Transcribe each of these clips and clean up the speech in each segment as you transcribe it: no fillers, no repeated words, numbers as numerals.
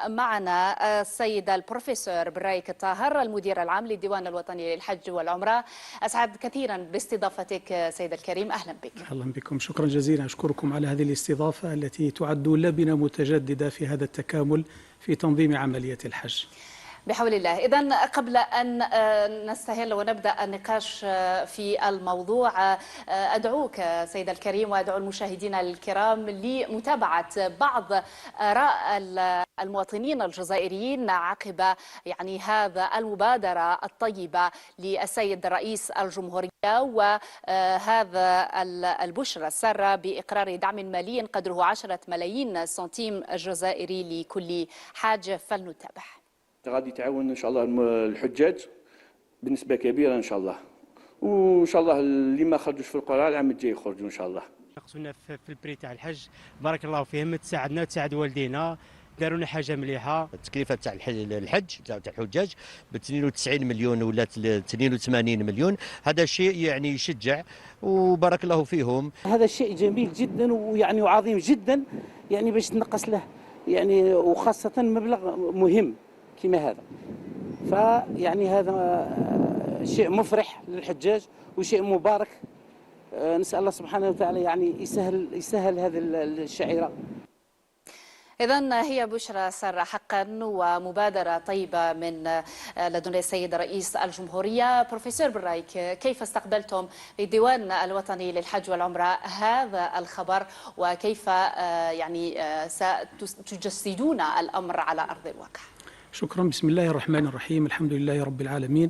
معنا السيد البروفيسور برايك الطاهر المدير العام للديوان الوطني للحج والعمرة. أسعد كثيرا باستضافتك سيد الكريم، أهلا بك. أهلا بكم، شكرا جزيلا، أشكركم على هذه الاستضافة التي تعد لبنة متجددة في هذا التكامل في تنظيم عملية الحج بحول الله. إذن قبل أن نستهل ونبدأ النقاش في الموضوع، أدعوك سيد الكريم وأدعو المشاهدين الكرام لمتابعة بعض آراء المواطنين الجزائريين عقب هذا المبادرة الطيبة للسيد رئيس الجمهورية، وهذا البشرى السارة بإقرار دعم مالي قدره 10 ملايين سنتيم جزائري لكل حاج. فلنتابع. غادي تعاون ان شاء الله الحجاج بنسبه كبيره ان شاء الله، وان شاء الله اللي ما خرجوش في القرعه العام الجاي يخرجوا ان شاء الله. ناقصونا في البري تاع الحج، بارك الله فيهم، تساعدنا تساعد والدينا، داروا لنا حاجه مليحه. التكلفه تاع الحج تاع الحجاج ب 92 مليون ولا 82 مليون، هذا شيء يشجع وبارك الله فيهم. هذا شيء جميل جدا وعظيم جدا باش تنقص له وخاصه مبلغ مهم كما هذا. هذا شيء مفرح للحجاج وشيء مبارك. نسأل الله سبحانه وتعالى يسهل هذه الشعيرة. إذن هي بشرى سارة حقا ومبادرة طيبة من لدن السيد رئيس الجمهورية. بروفيسور برايك، كيف استقبلتم في الديوان الوطني للحج والعمرة هذا الخبر، وكيف ستجسدون الأمر على أرض الواقع؟ شكرا. بسم الله الرحمن الرحيم، الحمد لله رب العالمين،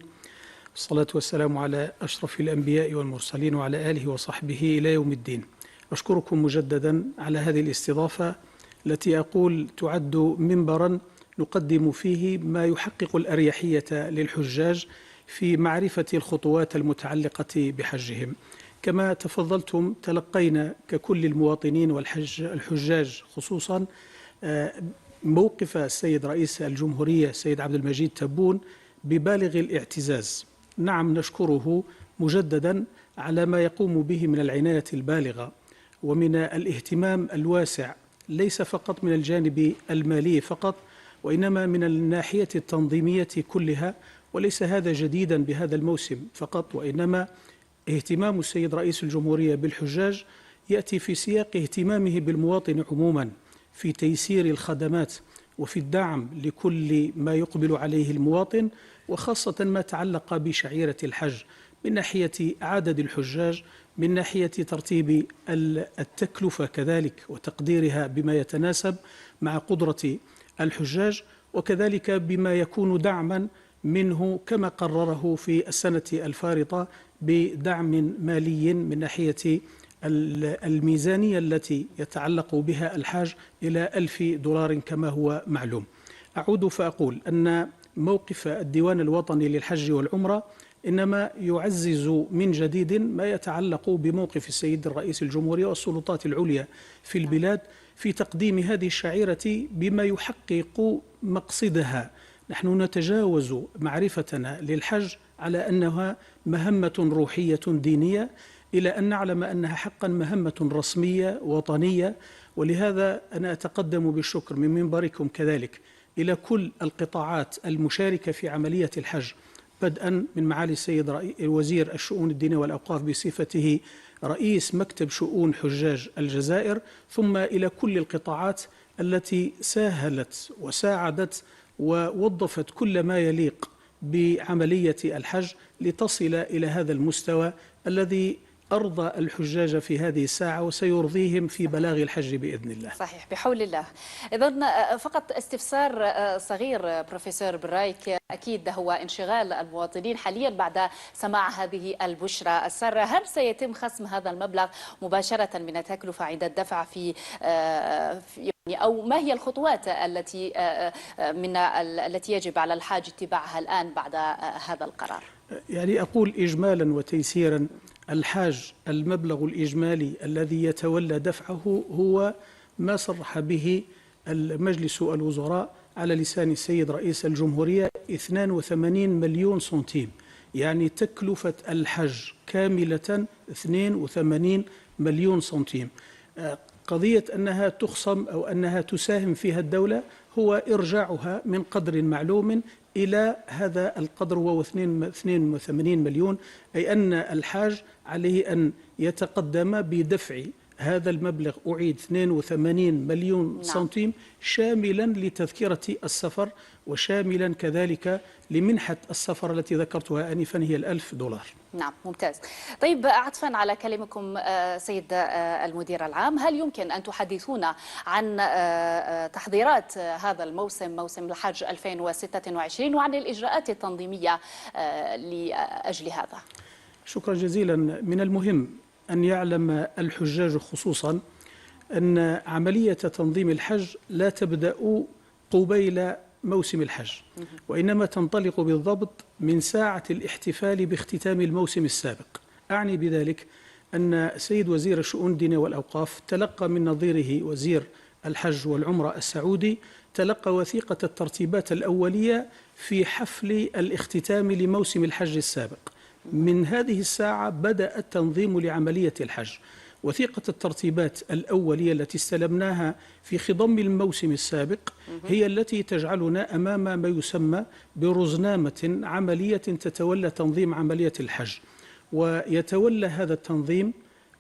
والصلاة والسلام على أشرف الأنبياء والمرسلين وعلى آله وصحبه إلى يوم الدين. أشكركم مجددا على هذه الاستضافة التي أقول تعد منبرا نقدم فيه ما يحقق الأريحية للحجاج في معرفة الخطوات المتعلقة بحجهم. كما تفضلتم تلقينا ككل المواطنين والحجاج خصوصا موقف السيد رئيس الجمهورية السيد عبد المجيد تبون ببالغ الاعتزاز. نعم، نشكره مجددا على ما يقوم به من العناية البالغة ومن الاهتمام الواسع، ليس فقط من الجانب المالي فقط، وإنما من الناحية التنظيمية كلها. وليس هذا جديدا بهذا الموسم فقط، وإنما اهتمام السيد رئيس الجمهورية بالحجاج يأتي في سياق اهتمامه بالمواطن عموما في تيسير الخدمات وفي الدعم لكل ما يقبل عليه المواطن، وخاصة ما تعلق بشعيرة الحج من ناحية عدد الحجاج، من ناحية ترتيب التكلفة كذلك وتقديرها بما يتناسب مع قدرة الحجاج، وكذلك بما يكون دعما منه كما قرره في السنة الفارطة بدعم مالي من ناحية الميزانية التي يتعلق بها الحاج إلى $1000 كما هو معلوم. أعود فأقول أن موقف الديوان الوطني للحج والعمرة إنما يعزز من جديد ما يتعلق بموقف السيد الرئيس الجمهورية والسلطات العليا في البلاد في تقديم هذه الشعيرة بما يحقق مقصدها. نحن نتجاوز معرفتنا للحج على أنها مهمة روحية دينية إلى أن نعلم أنها حقا مهمة رسمية وطنية. ولهذا أنا أتقدم بالشكر من منبركم كذلك إلى كل القطاعات المشاركة في عملية الحج، بدءا من معالي السيد وزير الشؤون الدينية والأوقاف بصفته رئيس مكتب شؤون حجاج الجزائر، ثم إلى كل القطاعات التي ساهلت وساعدت ووظفت كل ما يليق بعملية الحج لتصل إلى هذا المستوى الذي أرضى الحجاج في هذه الساعة وسيرضيهم في بلاغ الحج بإذن الله. صحيح، بحول الله. إذن فقط استفسار صغير بروفيسور برايك، أكيد هو انشغال المواطنين حاليا بعد سماع هذه البشرى السارة، هل سيتم خصم هذا المبلغ مباشرة من التكلفة عند الدفع في أو ما هي الخطوات التي يجب على الحاج اتباعها الآن بعد هذا القرار؟ أقول إجمالا وتيسيرا، الحاج المبلغ الإجمالي الذي يتولى دفعه هو ما صرح به المجلس الوزراء على لسان السيد رئيس الجمهورية 82 مليون سنتيم، تكلفة الحج كاملة 82 مليون سنتيم. قضية أنها تخصم أو أنها تساهم فيها الدولة هو إرجاعها من قدر معلوم إلى هذا القدر وهو 82 مليون، أي أن الحاج عليه أن يتقدم بدفع هذا المبلغ، أعيد 82 مليون سنتيم، شاملا لتذكرة السفر وشاملا كذلك لمنحة السفر التي ذكرتها آنفا هي $1000. نعم، ممتاز. طيب، عطفا على كلامكم سيد المدير العام، هل يمكن أن تحدثونا عن تحضيرات هذا الموسم، موسم الحج 2026، وعن الإجراءات التنظيمية لأجل هذا؟ شكرا جزيلا. من المهم أن يعلم الحجاج خصوصا أن عملية تنظيم الحج لا تبدأ قبيل موسم الحج، وإنما تنطلق بالضبط من ساعة الاحتفال باختتام الموسم السابق. أعني بذلك أن سيد وزير الشؤون الدينية والأوقاف تلقى من نظيره وزير الحج والعمرة السعودي تلقى وثيقة الترتيبات الأولية في حفل الاختتام لموسم الحج السابق. من هذه الساعة بدأ التنظيم لعملية الحج. وثيقة الترتيبات الأولية التي استلمناها في خضم الموسم السابق هي التي تجعلنا أمام ما يسمى برزنامة عملية تتولى تنظيم عملية الحج. ويتولى هذا التنظيم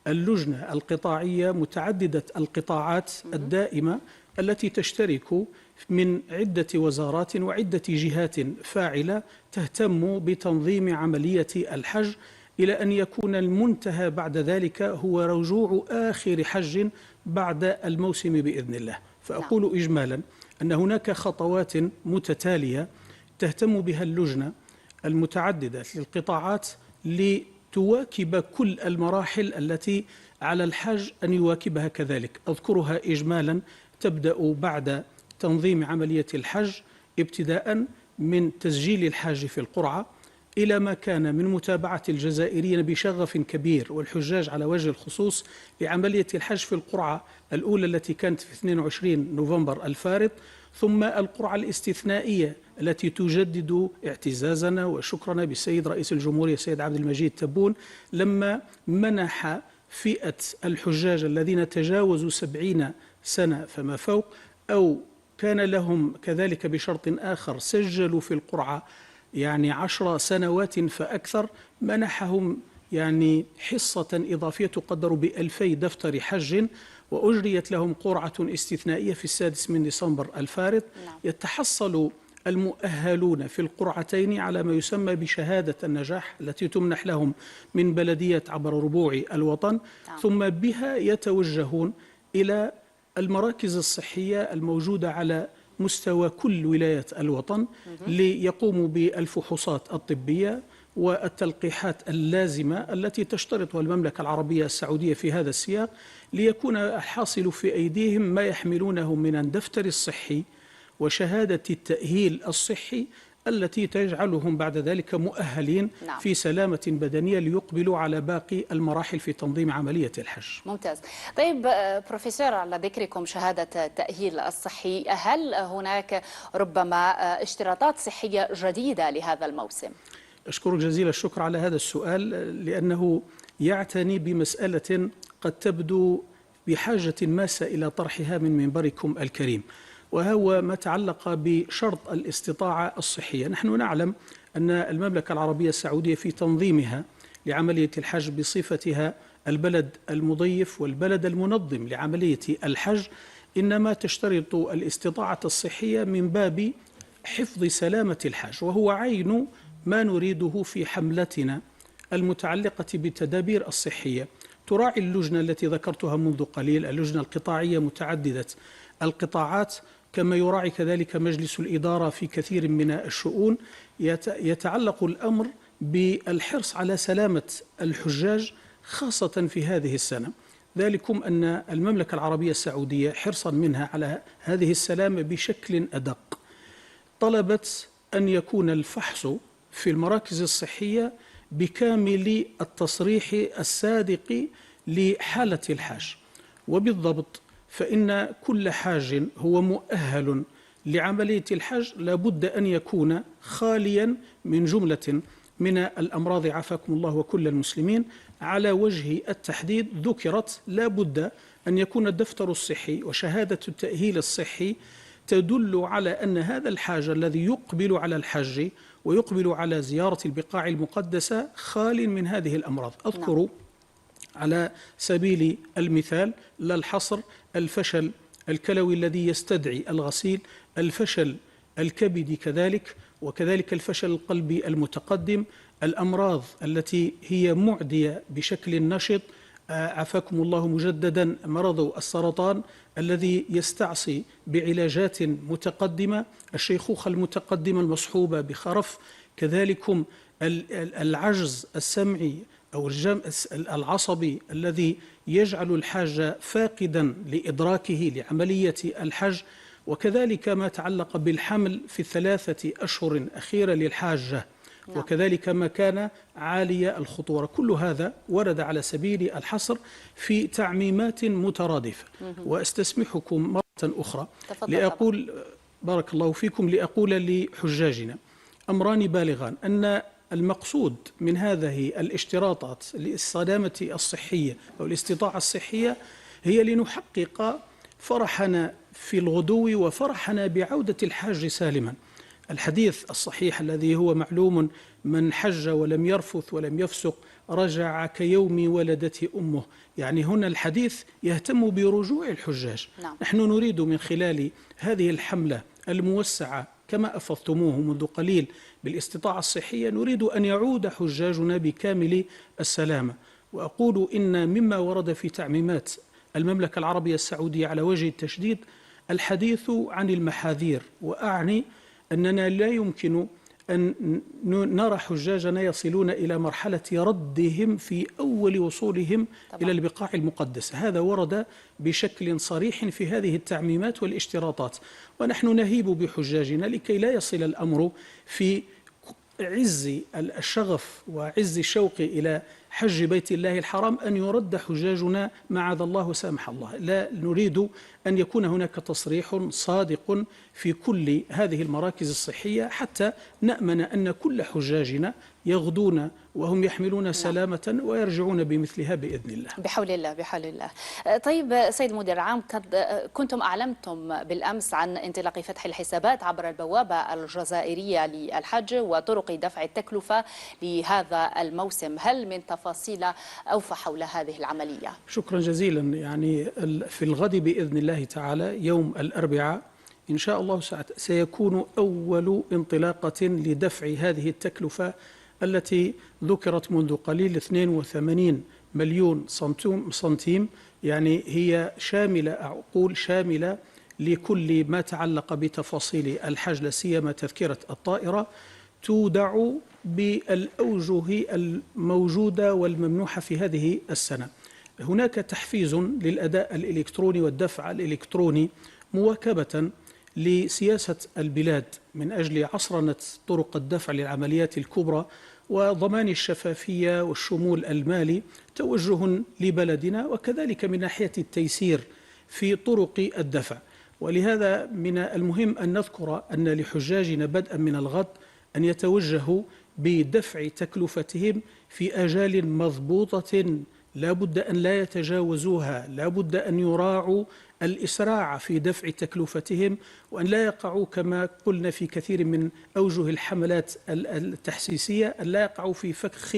اللجنة القطاعية متعددة القطاعات الدائمة التي تشترك من عدة وزارات وعدة جهات فاعلة تهتم بتنظيم عملية الحج، إلى أن يكون المنتهى بعد ذلك هو رجوع آخر حج بعد الموسم بإذن الله. فأقول إجمالا أن هناك خطوات متتالية تهتم بها اللجنة المتعددة للقطاعات لتواكب كل المراحل التي على الحج أن يواكبها كذلك. أذكرها إجمالا: تبدأ بعد تنظيم عملية الحج ابتداء من تسجيل الحاج في القرعة، إلى ما كان من متابعة الجزائريين بشغف كبير والحجاج على وجه الخصوص لعملية الحج في القرعة الأولى التي كانت في 22 نوفمبر الفارط، ثم القرعة الاستثنائية التي تجدد اعتزازنا وشكرنا بالسيد رئيس الجمهورية السيد عبد المجيد تبون لما منح فئة الحجاج الذين تجاوزوا 70 سنة فما فوق، أو كان لهم كذلك بشرط آخر سجلوا في القرعة 10 سنوات فأكثر، منحهم حصة إضافية تقدر ب2000 دفتر حج، وأجريت لهم قرعة استثنائية في 6 ديسمبر الفارط. يتحصل المؤهلون في القرعتين على ما يسمى بشهادة النجاح التي تمنح لهم من بلدية عبر ربوع الوطن، ثم بها يتوجهون إلى المراكز الصحية الموجودة على مستوى كل ولايات الوطن ليقوموا بالفحوصات الطبية والتلقيحات اللازمة التي تشترطها المملكة العربية السعودية في هذا السياق، ليكون الحاصل في أيديهم ما يحملونه من الدفتر الصحي وشهادة التأهيل الصحي التي تجعلهم بعد ذلك مؤهلين في سلامة بدنية ليقبلوا على باقي المراحل في تنظيم عملية الحج. ممتاز. طيب بروفيسور، على ذكركم شهادة التأهيل الصحي، هل هناك ربما اشتراطات صحية جديدة لهذا الموسم؟ أشكرك جزيل الشكر على هذا السؤال، لأنه يعتني بمسألة قد تبدو بحاجة ماسة إلى طرحها من منبركم الكريم، وهو ما تعلق بشرط الاستطاعة الصحية. نحن نعلم أن المملكة العربية السعودية في تنظيمها لعملية الحج بصفتها البلد المضيف والبلد المنظم لعملية الحج إنما تشترط الاستطاعة الصحية من باب حفظ سلامة الحج، وهو عين ما نريده في حملتنا المتعلقة بالتدابير الصحية. تراعي اللجنة التي ذكرتها منذ قليل، اللجنة القطاعية متعددة القطاعات، كما يراعي كذلك مجلس الإدارة في كثير من الشؤون، يتعلق الأمر بالحرص على سلامة الحجاج خاصة في هذه السنة. ذلكم أن المملكة العربية السعودية حرصا منها على هذه السلامة بشكل أدق طلبت أن يكون الفحص في المراكز الصحية بكامل التصريح الصادق لحالة الحاج، وبالضبط فإن كل حاج هو مؤهل لعملية الحج لابد أن يكون خاليا من جملة من الأمراض عافاكم الله وكل المسلمين على وجه التحديد ذكرت لابد أن يكون الدفتر الصحي وشهادة التأهيل الصحي تدل على أن هذا الحاج الذي يقبل على الحج ويقبل على زيارة البقاع المقدسة خال من هذه الأمراض. أذكر على سبيل المثال لا الحصر الفشل الكلوي الذي يستدعي الغسيل، الفشل الكبدي كذلك، وكذلك الفشل القلبي المتقدم، الأمراض التي هي معدية بشكل نشط، عافاكم الله مجددا، مرض السرطان الذي يستعصي بعلاجات متقدمة، الشيخوخة المتقدمة المصحوبة بخرف، كذلك العجز السمعي أو العصبي الذي يجعل الحاج فاقدا لإدراكه لعملية الحج، وكذلك ما تعلق بالحمل في ال3 أشهر الأخيرة للحاجة، وكذلك ما كان عالي الخطورة. كل هذا ورد على سبيل الحصر في تعميمات مترادفة. وأستسمحكم مرة أخرى لأقول بارك الله فيكم لأقول لحجاجنا أمران بالغان، أن المقصود من هذه الاشتراطات للسلامة الصحية أو الاستطاعة الصحية هي لنحقق فرحنا في الغدو وفرحنا بعودة الحاج سالما. الحديث الصحيح الذي هو معلوم: من حج ولم يرفث ولم يفسق رجع كيوم ولدته أمه. يعني هنا الحديث يهتم برجوع الحجاج. نحن نريد من خلال هذه الحملة الموسعة كما أفضتموه منذ قليل بالاستطاعة الصحية، نريد أن يعود حجاجنا بكامل السلامة. وأقول إن مما ورد في تعميمات المملكة العربية السعودية على وجه التشديد الحديث عن المحاذير، وأعني أننا لا يمكن أن نرى حجاجنا يصلون إلى مرحلة ردهم في أول وصولهم إلى البقاع المقدسة. هذا ورد بشكل صريح في هذه التعميمات والاشتراطات، ونحن نهيب بحجاجنا لكي لا يصل الأمر في عز الشغف وعز الشوق إلى حج بيت الله الحرام أن يرد حجاجنا معاذ الله وسامح الله. لا نريد أن يكون هناك تصريح صادق في كل هذه المراكز الصحية حتى نأمن أن كل حجاجنا يغدون وهم يحملون سلامة ويرجعون بمثلها بإذن الله. بحول الله بحول الله. طيب سيد المدير العام، كنتم أعلمتم بالأمس عن انطلاق فتح الحسابات عبر البوابة الجزائرية للحج وطرق دفع التكلفة لهذا الموسم، هل من تفاصيل أوفى حول هذه العملية؟ شكرا جزيلا. يعني في الغد بإذن الله تعالى يوم الأربعاء إن شاء الله سيكون أول انطلاقة لدفع هذه التكلفة التي ذكرت منذ قليل 82 مليون سنتيم. يعني هي شاملة، أقول شاملة لكل ما تعلق بتفاصيل الحج، لا سيما تذكرة الطائرة، تودع بالأوجه الموجودة والممنوحة في هذه السنة. هناك تحفيز للأداء الإلكتروني والدفع الإلكتروني مواكبة لسياسة البلاد من أجل عصرنة طرق الدفع للعمليات الكبرى وضمان الشفافية والشمول المالي، توجه لبلدنا، وكذلك من ناحية التيسير في طرق الدفع. ولهذا من المهم أن نذكر أن لحجاجنا بدءا من الغد أن يتوجهوا بدفع تكلفتهم في آجال مضبوطة، لا بد أن لا يتجاوزوها، لا بد أن يراعوا الإسراع في دفع تكلفتهم، وأن لا يقعوا كما قلنا في كثير من أوجه الحملات التحسيسية، أن لا يقعوا في فخ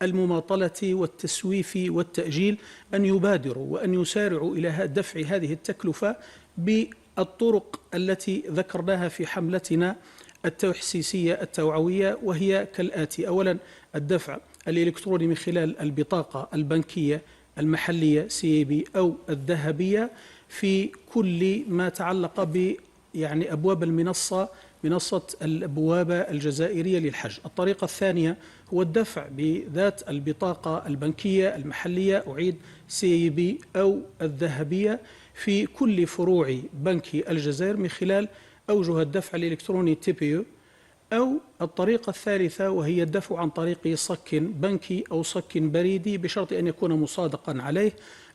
المماطلة والتسويف والتأجيل، أن يبادروا وأن يسارعوا إلى دفع هذه التكلفة بالطرق التي ذكرناها في حملتنا التحسيسية التوعوية، وهي كالآتي: أولا الدفع الإلكتروني من خلال البطاقة البنكية المحلية CAB أو الذهبية في كل ما تعلق ب يعني أبواب منصة البوابة الجزائرية للحج. الطريقة الثانية هو الدفع بذات البطاقة البنكية المحلية، أعيد CAB أو الذهبية، في كل فروع بنك الجزائر من خلال أوجه الدفع الإلكتروني TPE. أو الطريقة الثالثة وهي الدفع عن طريق صك بنكي أو صك بريدي بشرط أن يكون مصادقا عليه،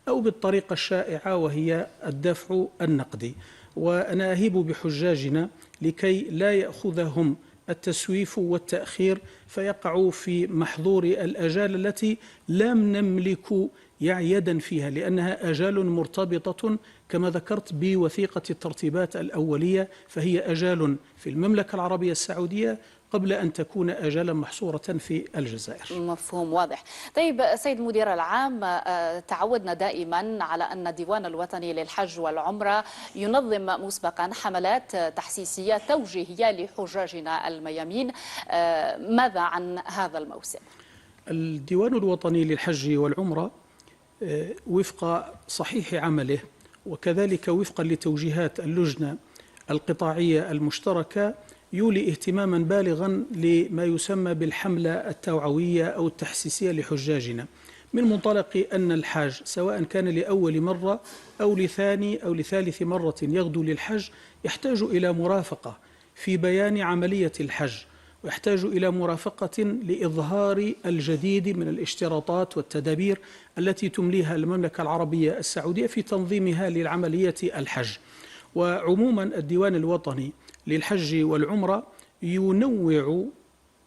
أو بالطريقة الشائعة وهي الدفع النقدي. وأنا أهيب بحجاجنا لكي لا يأخذهم التسويف والتأخير فيقعوا في محظور الآجال التي لم نملك يعي يدا فيها، لأنها آجال مرتبطة كما ذكرت بوثيقة الترتيبات الأولية، فهي آجال في المملكة العربية السعودية قبل أن تكون آجالا محصورة في الجزائر. مفهوم واضح. طيب سيد مدير العام، تعودنا دائما على أن الديوان الوطني للحج والعمرة ينظم مسبقا حملات تحسيسية توجيهية لحجاجنا الميامين، ماذا عن هذا الموسم؟ الديوان الوطني للحج والعمرة وفق صحيح عمله وكذلك وفقا لتوجيهات اللجنة القطاعية المشتركة يولي اهتماما بالغا لما يسمى بالحملة التوعوية أو التحسيسية لحجاجنا، من منطلق أن الحاج سواء كان لأول مرة أو لثاني أو لثالث مرة يغدو للحج يحتاج إلى مرافقة في بيان عملية الحج، ويحتاج إلى مرافقة لإظهار الجديد من الاشتراطات والتدابير التي تمليها المملكة العربية السعودية في تنظيمها للعملية الحج. وعموما الديوان الوطني للحج والعمرة ينوع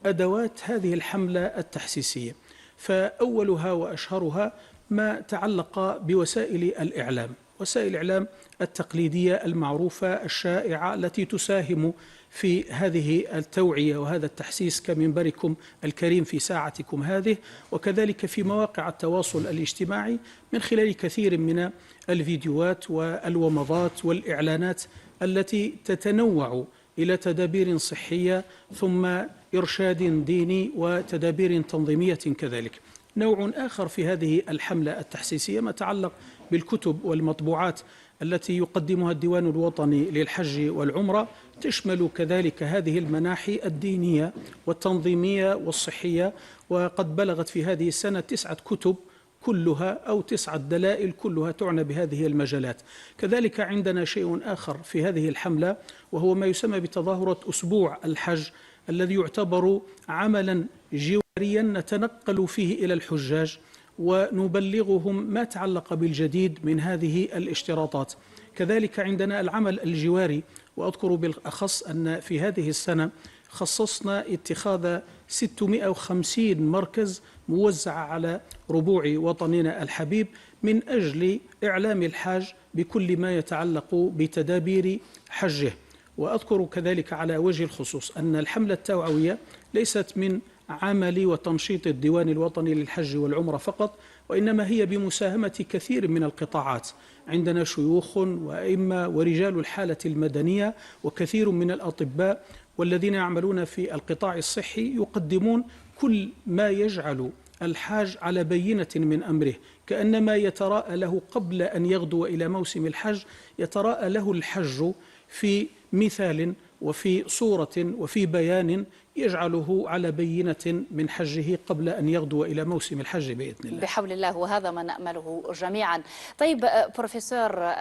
أدوات هذه الحملة التحسيسية، فأولها وأشهرها ما تعلق بوسائل الإعلام، وسائل الإعلام التقليدية المعروفة الشائعة التي تساهم في هذه التوعية وهذا التحسيس كمنبركم الكريم في ساعتكم هذه، وكذلك في مواقع التواصل الاجتماعي من خلال كثير من الفيديوهات والومضات والإعلانات التي تتنوع إلى تدابير صحية ثم إرشاد ديني وتدابير تنظيمية كذلك. نوع آخر في هذه الحملة التحسيسية ما يتعلق بالكتب والمطبوعات التي يقدمها الديوان الوطني للحج والعمرة، تشمل كذلك هذه المناحي الدينية والتنظيمية والصحية، وقد بلغت في هذه السنة 9 كتب كلها أو 9 دلائل كلها تعنى بهذه المجالات. كذلك عندنا شيء آخر في هذه الحملة وهو ما يسمى بتظاهرة أسبوع الحج، الذي يعتبر عملا جواريا نتنقل فيه إلى الحجاج ونبلغهم ما تعلق بالجديد من هذه الاشتراطات. كذلك عندنا العمل الجواري، وأذكر بالأخص أن في هذه السنة خصصنا اتخاذ 650 مركز موزعة على ربوع وطننا الحبيب من أجل إعلام الحاج بكل ما يتعلق بتدابير حجه. وأذكر كذلك على وجه الخصوص أن الحملة التوعوية ليست من عمل وتنشيط الديوان الوطني للحج والعمرة فقط، وإنما هي بمساهمة كثير من القطاعات. عندنا شيوخ وأئمة ورجال الحالة المدنية وكثير من الأطباء والذين يعملون في القطاع الصحي يقدمون كل ما يجعل الحاج على بينة من أمره، كأنما يتراءى له قبل أن يغدو إلى موسم الحج، يتراءى له الحج في مثال وفي صورة وفي بيان يجعله على بينة من حجه قبل أن يغدو إلى موسم الحج بإذن الله بحول الله، وهذا ما نأمله جميعا. طيب بروفيسور،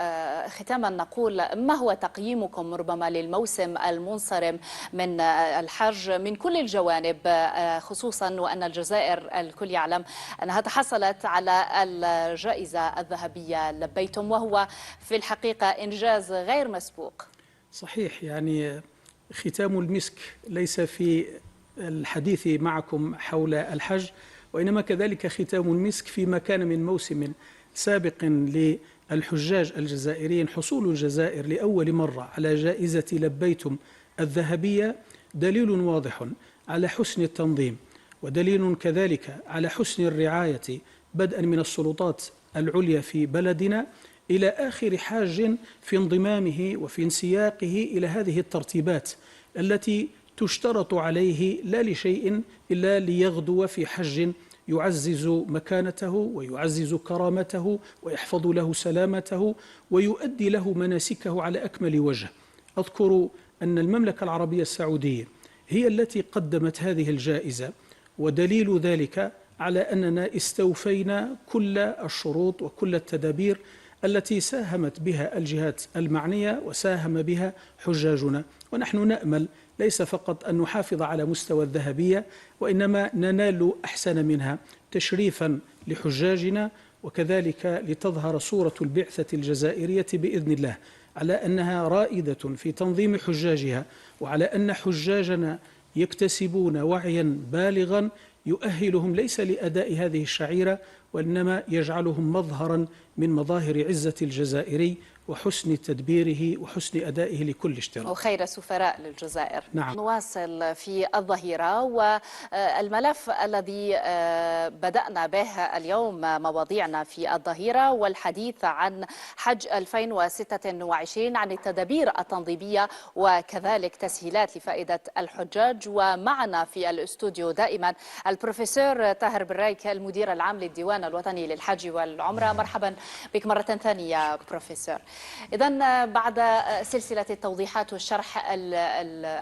ختاما نقول ما هو تقييمكم ربما للموسم المنصرم من الحج من كل الجوانب، خصوصا وأن الجزائر الكل يعلم أنها تحصلت على الجائزة الذهبية لبيتم، وهو في الحقيقة إنجاز غير مسبوق. صحيح، يعني ختام المسك ليس في الحديث معكم حول الحج، وإنما كذلك ختام المسك فيما كان من موسم سابق للحجاج الجزائريين. حصول الجزائر لأول مرة على جائزة لبيتم الذهبية دليل واضح على حسن التنظيم، ودليل كذلك على حسن الرعاية بدءا من السلطات العليا في بلدنا إلى آخر حاج في انضمامه وفي انسياقه إلى هذه الترتيبات التي تشترط عليه لا لشيء إلا ليغدو في حج يعزز مكانته ويعزز كرامته ويحفظ له سلامته ويؤدي له مناسكه على أكمل وجه. أذكر أن المملكة العربية السعودية هي التي قدمت هذه الجائزة، ودليل ذلك على أننا استوفينا كل الشروط وكل التدابير التي ساهمت بها الجهات المعنية وساهم بها حجاجنا. ونحن نأمل ليس فقط أن نحافظ على مستوى الذهبية، وإنما ننال أحسن منها تشريفا لحجاجنا، وكذلك لتظهر صورة البعثة الجزائرية بإذن الله على أنها رائدة في تنظيم حجاجها، وعلى أن حجاجنا يكتسبون وعيا بالغا يؤهلهم ليس لأداء هذه الشعيرة وإنما يجعلهم مظهرا من مظاهر عزة الجزائري وحسن تدبيره وحسن أدائه لكل اشتراك. وخير سفراء للجزائر. نعم. نواصل في الظهيرة، والملف الذي بدأنا به اليوم مواضيعنا في الظهيرة والحديث عن حج 2026، عن التدابير التنظيمية وكذلك تسهيلات لفائدة الحجاج. ومعنا في الاستوديو دائما البروفيسور طاهر برايك، المدير العام للديوان الوطني للحج والعمرة. مرحبا بك مرة ثانية بروفيسور. إذن بعد سلسلة التوضيحات والشرح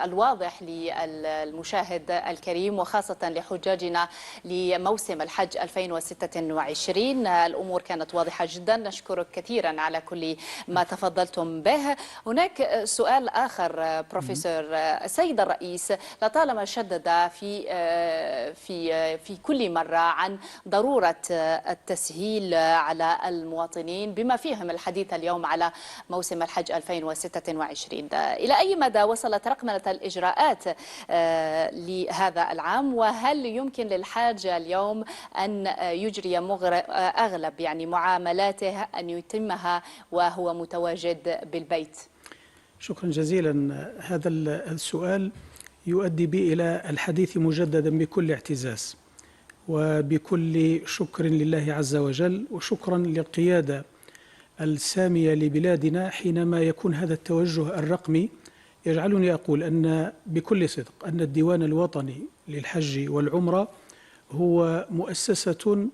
الواضح للمشاهد الكريم وخاصة لحجاجنا لموسم الحج 2026، الأمور كانت واضحة جدا. نشكرك كثيرا على كل ما تفضلتم به. هناك سؤال آخر بروفيسور. السيد الرئيس لطالما شدد في كل مرة عن ضرورة التسهيل على المواطنين، بما فيهم الحديث اليوم على موسم الحج 2026. إلى أي مدى وصلت رقمنة الإجراءات لهذا العام؟ وهل يمكن للحاج اليوم أن يجري أغلب معاملاته أن يتمها وهو متواجد بالبيت؟ شكرا جزيلا. هذا السؤال يؤدي بي إلى الحديث مجددا بكل اعتزاز وبكل شكر لله عز وجل، وشكرا للقيادة السامية لبلادنا حينما يكون هذا التوجه الرقمي. يجعلني أقول أن بكل صدق أن الديوان الوطني للحج والعمرة هو مؤسسة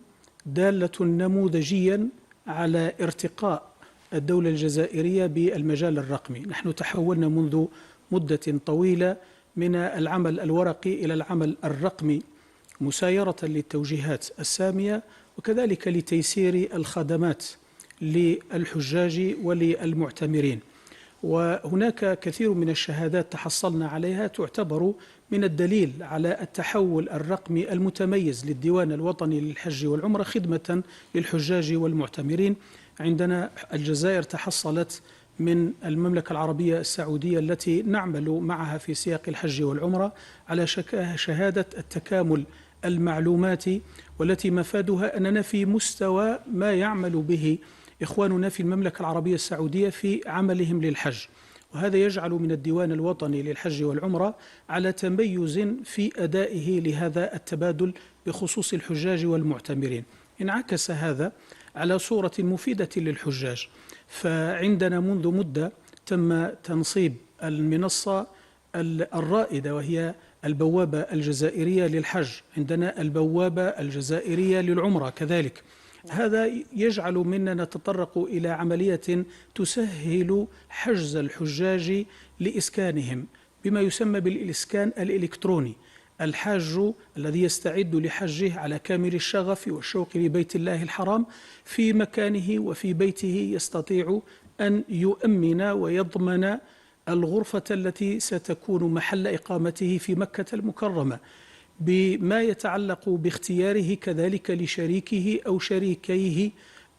دالة نموذجيا على ارتقاء الدولة الجزائرية بالمجال الرقمي. نحن تحولنا منذ مدة طويلة من العمل الورقي إلى العمل الرقمي، مسايرة للتوجيهات السامية وكذلك لتيسير الخدمات للحجاج وللمعتمرين. وهناك كثير من الشهادات تحصلنا عليها تعتبر من الدليل على التحول الرقمي المتميز للديوان الوطني للحج والعمرة خدمة للحجاج والمعتمرين. عندنا الجزائر تحصلت من المملكة العربية السعودية التي نعمل معها في سياق الحج والعمرة على شهادة التكامل المعلوماتي، والتي مفادها أننا في مستوى ما يعمل به إخواننا في المملكة العربية السعودية في عملهم للحج. وهذا يجعل من الديوان الوطني للحج والعمرة على تميز في أدائه لهذا التبادل بخصوص الحجاج والمعتمرين. انعكس هذا على صورة مفيدة للحجاج، فعندنا منذ مدة تم تنصيب المنصة الرائدة وهي البوابة الجزائرية للحج، عندنا البوابة الجزائرية للعمرة كذلك. هذا يجعل منا نتطرق إلى عملية تسهل حجز الحجاج لإسكانهم بما يسمى بالإسكان الإلكتروني. الحاج الذي يستعد لحجه على كامل الشغف والشوق لبيت الله الحرام في مكانه وفي بيته يستطيع أن يؤمن ويضمن الغرفة التي ستكون محل إقامته في مكة المكرمة، بما يتعلق باختياره كذلك لشريكه أو شريكيه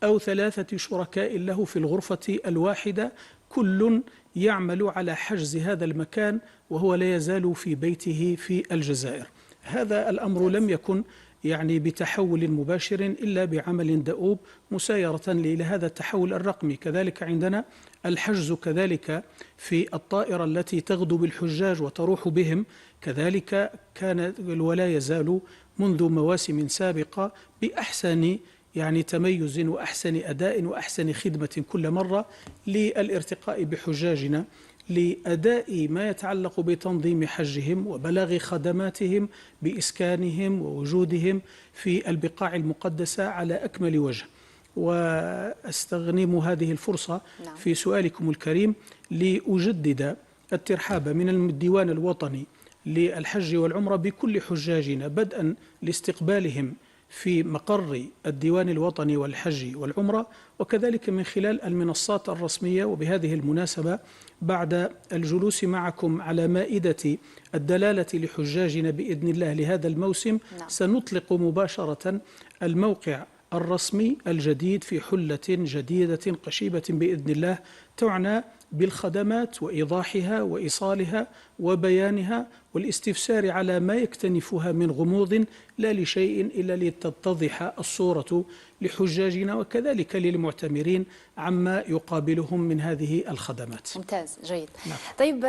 أو 3 شركاء له في الغرفة الواحدة، كل يعمل على حجز هذا المكان وهو لا يزال في بيته في الجزائر. هذا الأمر لم يكن بتحول مباشر إلا بعمل دؤوب مسايرة لهذا التحول الرقمي. كذلك عندنا الحجز كذلك في الطائرة التي تغدو بالحجاج وتروح بهم، كذلك كان ولا يزال منذ مواسم سابقة بأحسن تميز وأحسن أداء وأحسن خدمة كل مرة للارتقاء بحجاجنا لأداء ما يتعلق بتنظيم حجهم وبلاغ خدماتهم بإسكانهم ووجودهم في البقاع المقدسة على أكمل وجه. وأستغنم هذه الفرصة في سؤالكم الكريم لأجدد الترحاب من الديوان الوطني للحج والعمرة بكل حجاجنا، بدءا لاستقبالهم في مقر الديوان الوطني والحج والعمرة، وكذلك من خلال المنصات الرسمية. وبهذه المناسبة بعد الجلوس معكم على مائدة الدلالة لحجاجنا بإذن الله لهذا الموسم سنطلق مباشرة الموقع الرسمي الجديد في حلة جديدة قشيبة بإذن الله تعنى بالخدمات وإيضاحها وإيصالها وبيانها والاستفسار على ما يكتنفها من غموض لا لشيء إلا لتتضح الصورة لحجاجنا وكذلك للمعتمرين عما يقابلهم من هذه الخدمات. ممتاز، جيد. نعم. طيب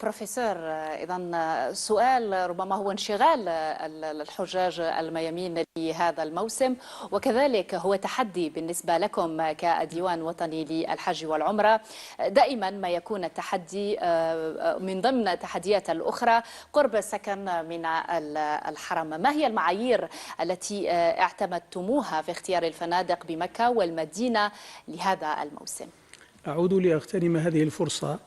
بروفيسور، إذن سؤال ربما هو انشغال الحجاج الميامين لهذا الموسم، وكذلك هو تحدي بالنسبة لكم كديوان وطني للحج والعمرة. دائما ما يكون التحدي من ضمن التحديات الأخرى قرب السكن من الحرم. ما هي المعايير التي اعتمدتموها في اختيار الفنادق بمكة والمدينة لهذا الموسم؟ أعود لأغتنم هذه الفرصة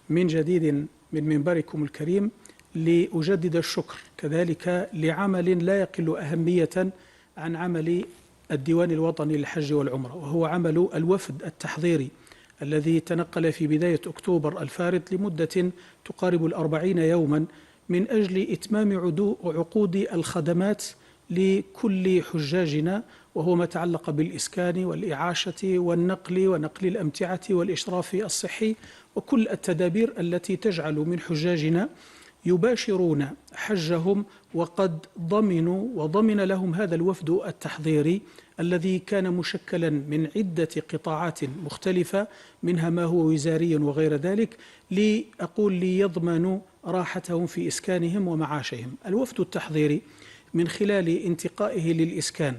من جديد من منبركم الكريم لأجدد الشكر كذلك لعمل لا يقل أهمية عن عمل الديوان الوطني للحج والعمرة، وهو عمل الوفد التحضيري الذي تنقل في بداية أكتوبر الفارط لمدة تقارب 40 يوما من أجل إتمام عقود الخدمات لكل حجاجنا، وهو ما تعلق بالإسكان والإعاشة والنقل ونقل الأمتعة والإشراف الصحي وكل التدابير التي تجعل من حجاجنا يباشرون حجهم وقد وضمن لهم هذا الوفد التحضيري الذي كان مشكلا من عدة قطاعات مختلفة منها ما هو وزاري وغير ذلك، ليضمنوا راحتهم في إسكانهم ومعاشهم. الوفد التحضيري من خلال انتقائه للإسكان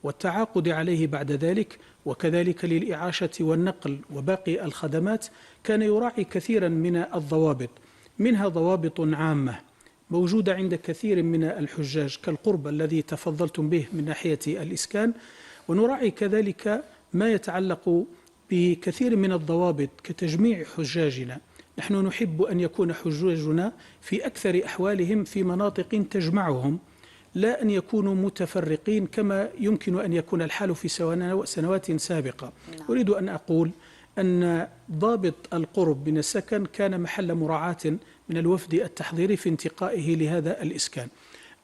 والتعاقد عليه بعد ذلك وكذلك للإعاشة والنقل وباقي الخدمات كان يراعي كثيرا من الضوابط، منها ضوابط عامة موجودة عند كثير من الحجاج كالقرب الذي تفضلتم به من ناحية الإسكان، ونراعي كذلك ما يتعلق بكثير من الضوابط كتجميع حجاجنا. نحن نحب أن يكون حجاجنا في أكثر أحوالهم في مناطق تجمعهم، لا أن يكونوا متفرقين كما يمكن أن يكون الحال في سنوات سابقة. أريد أن أقول أن ضابط القرب من السكن كان محل مراعاة من الوفد التحضيري في انتقائه لهذا الإسكان.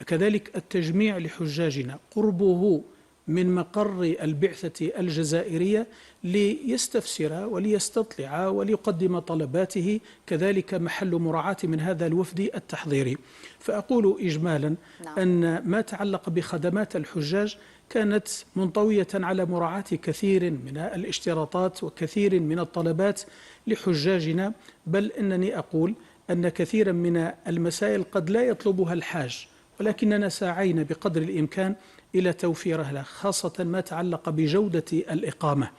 كذلك التجميع لحجاجنا قربه من مقر البعثة الجزائرية ليستفسر وليستطلع وليقدم طلباته كذلك محل مراعاة من هذا الوفد التحضيري. فأقول إجمالا أن ما تعلق بخدمات الحجاج كانت منطوية على مراعاة كثير من الاشتراطات وكثير من الطلبات لحجاجنا، بل إنني أقول أن كثيرا من المسائل قد لا يطلبها الحاج ولكننا سعينا بقدر الإمكان إلى توفيرها له، خاصة ما تعلق بجودة الإقامة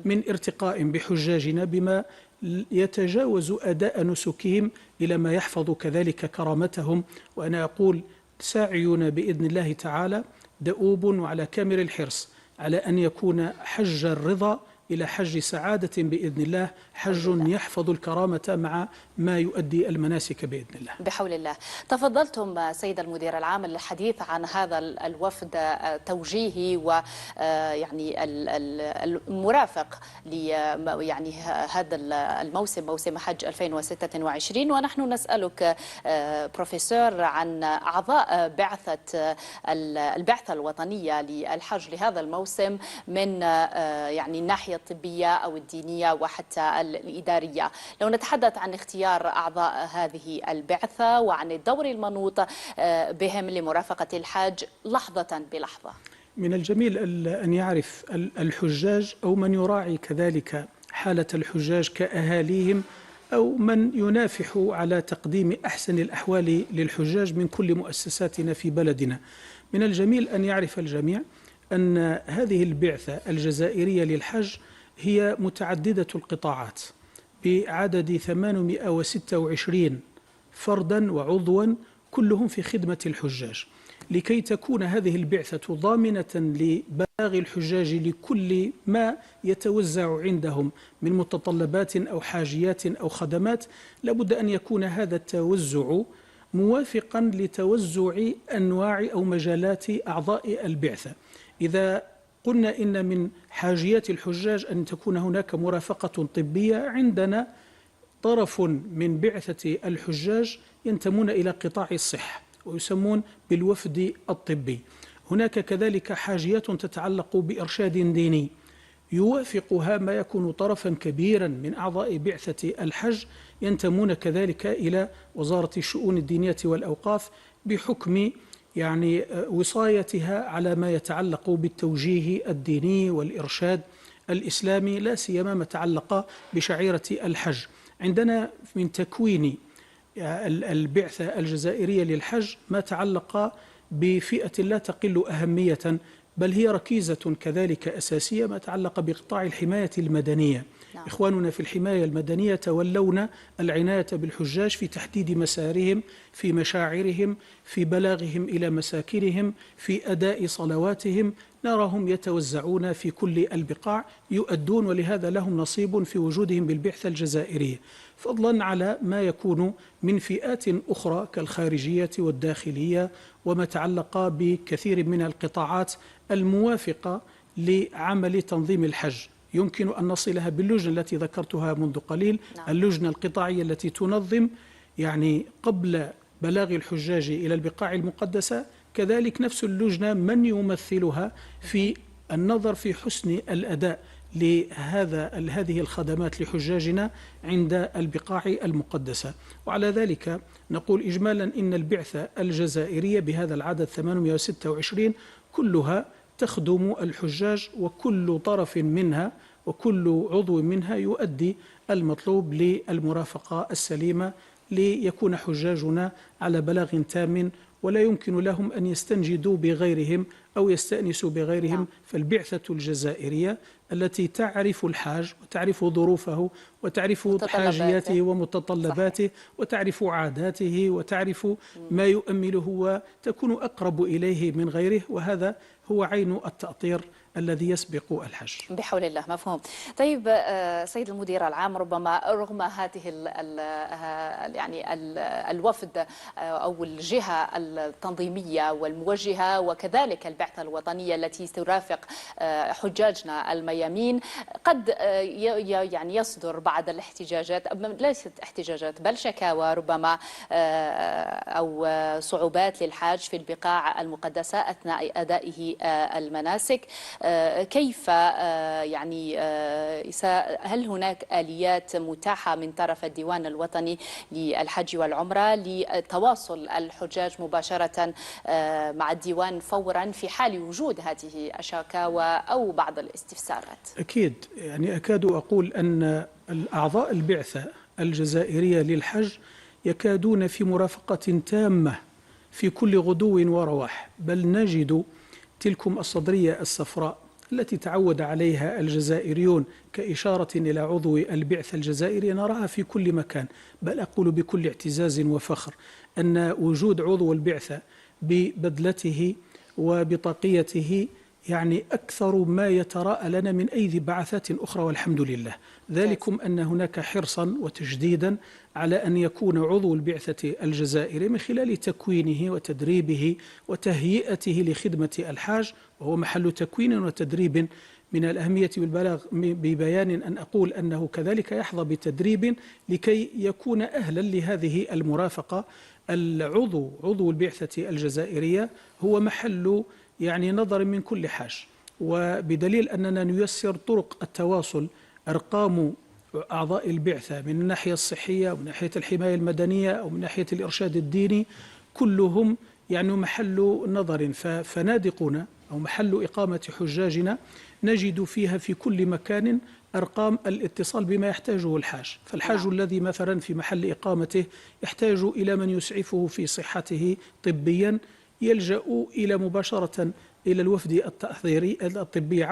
من ارتقاء بحجاجنا بما يتجاوز أداء نسكهم إلى ما يحفظ كذلك كرامتهم. وأنا أقول ساعيون بإذن الله تعالى دؤوب وعلى كامل الحرص على أن يكون حج الرضا إلى حج سعادة بإذن الله، حج يحفظ الكرامة مع ما يؤدي المناسك بإذن الله بحول الله. تفضلتم سيد المدير العام للحديث عن هذا الوفد توجيهي ويعني المرافق يعني هذا الموسم، موسم حج 2026. ونحن نسألك بروفيسور عن أعضاء البعثة الوطنية للحج لهذا الموسم من يعني الناحية الطبية أو الدينية وحتى الإدارية. لو نتحدث عن اختيار أعضاء هذه البعثة وعن الدور المنوط بهم لمرافقة الحاج لحظة بلحظة. من الجميل أن يعرف الحجاج أو من يراعي كذلك حالة الحجاج كأهاليهم أو من ينافح على تقديم أحسن الأحوال للحجاج من كل مؤسساتنا في بلدنا، من الجميل أن يعرف الجميع أن هذه البعثة الجزائرية للحج هي متعددة القطاعات بعدد 826 فردا وعضوا كلهم في خدمة الحجاج، لكي تكون هذه البعثة ضامنة لبلاغ الحجاج لكل ما يتوزع عندهم من متطلبات أو حاجيات أو خدمات. لابد أن يكون هذا التوزع موافقا لتوزع أنواع أو مجالات أعضاء البعثة. إذا قلنا إن من حاجيات الحجاج أن تكون هناك مرافقة طبية، عندنا طرف من بعثة الحجاج ينتمون إلى قطاع الصحة ويسمون بالوفد الطبي. هناك كذلك حاجيات تتعلق بإرشاد ديني، يوافقها ما يكون طرفا كبيرا من أعضاء بعثة الحج ينتمون كذلك إلى وزارة الشؤون الدينية والأوقاف بحكم يعني وصايتها على ما يتعلق بالتوجيه الديني والإرشاد الإسلامي، لا سيما ما تعلق بشعيرة الحج. عندنا من تكوين البعثة الجزائرية للحج ما تعلق بفئة لا تقل أهمية، بل هي ركيزة كذلك أساسية، ما تعلق بقطاع الحماية المدنية. نعم. إخواننا في الحماية المدنية تولون العناية بالحجاج في تحديد مسارهم، في مشاعرهم، في بلاغهم إلى مساكنهم، في أداء صلواتهم. نراهم يتوزعون في كل البقاع يؤدون، ولهذا لهم نصيب في وجودهم بالبعثة الجزائرية، فضلا على ما يكون من فئات أخرى كالخارجية والداخلية وما تعلق بكثير من القطاعات الموافقة لعمل تنظيم الحج. يمكن أن نصلها باللجنة التي ذكرتها منذ قليل، اللجنة القطاعية التي تنظم يعني قبل بلاغ الحجاج إلى البقاع المقدسة، كذلك نفس اللجنة من يمثلها في النظر في حسن الأداء لهذه الخدمات لحجاجنا عند البقاع المقدسة. وعلى ذلك نقول إجمالا إن البعثة الجزائرية بهذا العدد 826 كلها تخدم الحجاج، وكل طرف منها وكل عضو منها يؤدي المطلوب للمرافقة السليمة ليكون حجاجنا على بلاغ تام، ولا يمكن لهم أن يستنجدوا بغيرهم أو يستأنسوا بغيرهم. فالبعثة الجزائرية التي تعرف الحاج وتعرف ظروفه وتعرف حاجياته ومتطلباته وتعرف عاداته وتعرف ما يؤمله وتكون أقرب إليه من غيره، وهذا هو عين التأطير الذي يسبق الحج. بحول الله، مفهوم. طيب سيد المدير العام، ربما رغم هذه يعني الوفد أو الجهة التنظيمية والموجهة وكذلك البعثة الوطنية التي ترافق حجاجنا الميامين، قد يعني يصدر بعض الاحتجاجات، ليست احتجاجات بل شكاوى ربما أو صعوبات للحاج في البقاع المقدسة أثناء أدائه المناسك. كيف يعني هل هناك آليات متاحة من طرف الديوان الوطني للحج والعمرة لتواصل الحجاج مباشرة مع الديوان فورا في حال وجود هذه الشكاوى أو بعض الاستفسارات؟ أكيد، يعني أكاد أقول أن الأعضاء البعثة الجزائرية للحج يكادون في مرافقة تامة في كل غدو ورواح، بل نجد تلكم الصدرية الصفراء التي تعود عليها الجزائريون كإشارة إلى عضو البعثة الجزائرية نراها في كل مكان، بل أقول بكل اعتزاز وفخر أن وجود عضو البعثة ببدلته وبطاقيته يعني أكثر ما يتراءى لنا من أي بعثات أخرى، والحمد لله. ذلكم أن هناك حرصا وتجديدا على أن يكون عضو البعثة الجزائري من خلال تكوينه وتدريبه وتهيئته لخدمة الحاج، وهو محل تكوين وتدريب من الأهمية والبلاغ ببيان أن أقول أنه كذلك يحظى بتدريب لكي يكون أهلا لهذه المرافقة. عضو البعثة الجزائرية هو محل يعني نظر من كل حاج، وبدليل أننا نيسر طرق التواصل، أرقام أعضاء البعثة من الناحية الصحية ومن ناحية الحماية المدنية أو من ناحية الإرشاد الديني كلهم يعني محل نظر. ففنادقنا أو محل إقامة حجاجنا نجد فيها في كل مكان أرقام الاتصال بما يحتاجه الحاج. فالحاج الذي مثلا في محل إقامته يحتاج إلى من يسعفه في صحته طبيا يلجأ إلى مباشرة إلى الوفد الطبي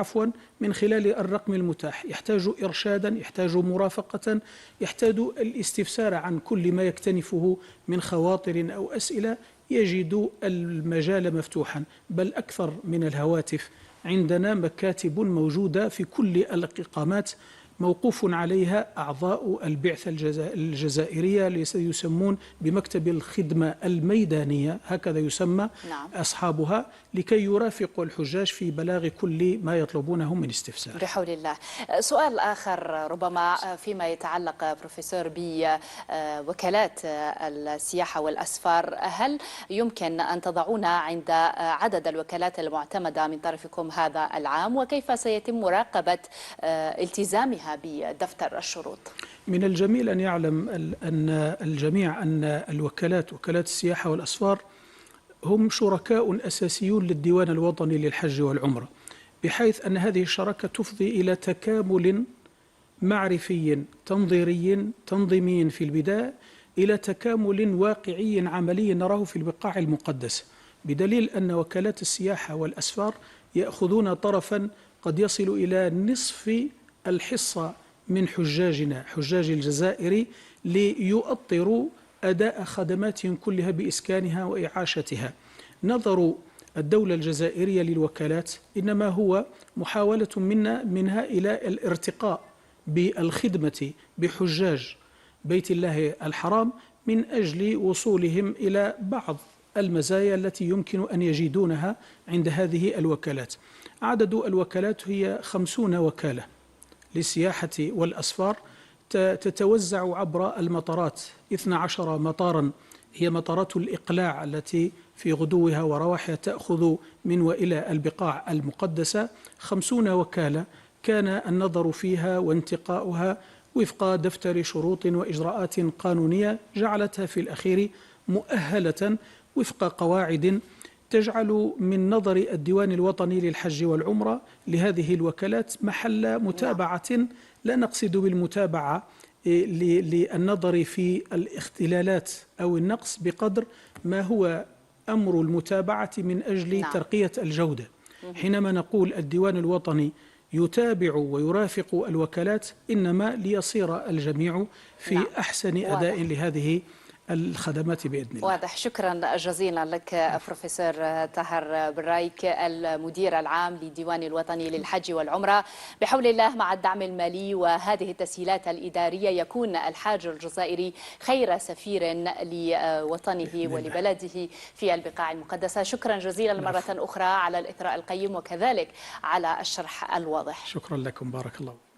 من خلال الرقم المتاح. يحتاج إرشادا، يحتاج مرافقة، يحتاج الاستفسار عن كل ما يكتنفه من خواطر أو أسئلة، يجد المجال مفتوحا. بل أكثر من الهواتف، عندنا مكاتب موجودة في كل الإقامات موقوف عليها أعضاء البعثة الجزائرية يسمون بمكتب الخدمة الميدانية، هكذا يسمى أصحابها، لكي يرافقوا الحجاج في بلاغ كل ما يطلبونه من استفسار. بحول الله. سؤال آخر ربما فيما يتعلق بروفيسور بوكالات السياحة والأسفار، هل يمكن أن تضعونا عند عدد الوكالات المعتمدة من طرفكم هذا العام، وكيف سيتم مراقبة التزامها بدفتر الشروط؟ من الجميل أن يعلم أن الجميع أن وكالات السياحة والأسفار هم شركاء أساسيون للديوان الوطني للحج والعمرة، بحيث أن هذه الشراكة تفضي إلى تكامل معرفي تنظيمي في البداية، إلى تكامل واقعي عملي نراه في البقاع المقدسة، بدليل أن وكالات السياحة والأسفار يأخذون طرفا قد يصل إلى نصف الحصة من حجاجنا حجاج الجزائر، ليؤطروا أداء خدماتهم كلها بإسكانها وإعاشتها. نظر الدولة الجزائرية للوكالات إنما هو محاولة منها إلى الارتقاء بالخدمة بحجاج بيت الله الحرام من أجل وصولهم إلى بعض المزايا التي يمكن أن يجدونها عند هذه الوكالات. عدد الوكالات هي 50 وكالة للسياحة والأسفار، تتوزع عبر المطارات 12 مطارا، هي مطارات الإقلاع التي في غدوها ورواحها تأخذ من وإلى البقاع المقدسة. 50 وكالة كان النظر فيها وانتقاؤها وفق دفتر شروط وإجراءات قانونية جعلتها في الأخير مؤهلة وفق قواعد تجعل من نظر الديوان الوطني للحج والعمرة لهذه الوكالات محل متابعة. لا نقصد بالمتابعة للنظر في الاختلالات أو النقص، بقدر ما هو أمر المتابعة من أجل ترقية الجودة. حينما نقول الديوان الوطني يتابع ويرافق الوكالات، إنما ليصير الجميع في أحسن أداء لهذه الخدمات بإذن الله. واضح. شكرا جزيلا لك بروفيسور طاهر برايك، المدير العام للديوان الوطني للحج والعمرة. بحول الله مع الدعم المالي وهذه التسهيلات الإدارية يكون الحاج الجزائري خير سفير لوطنه ولبلده في البقاع المقدسة. شكرا جزيلا مرة أخرى على الإثراء القيم وكذلك على الشرح الواضح. شكرا لكم، بارك الله.